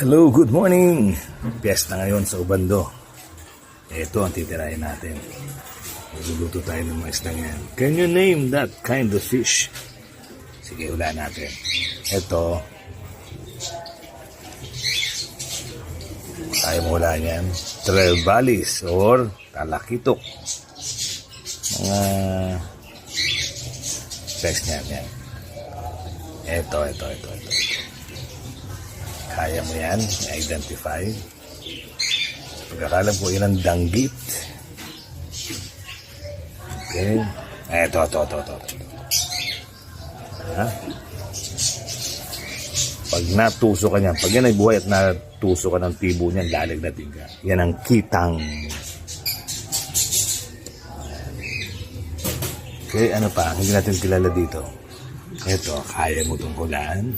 Hello, good morning! Piyesta ngayon sa Ubando. Ito ang titirahin natin. Magluluto tayo ng mga isdang yan. Can you name that kind of fish? Sige, hula natin. Ito. Tayo mula niyan. Trevallis or talakitok. Mga best niyan yan. Ito. Kaya mo yan, i-identify. Pagkakalam ko, yun ang danggit. Okay. Ito. Ha? Pag natuso ka niyan, pag yan ay buhay at natuso ka ng tibo niyan, lalagnatin ka. Yan ang kitang. Okay, ano pa? Hindi natin kilala dito. Ito, kaya mo itong hulaan.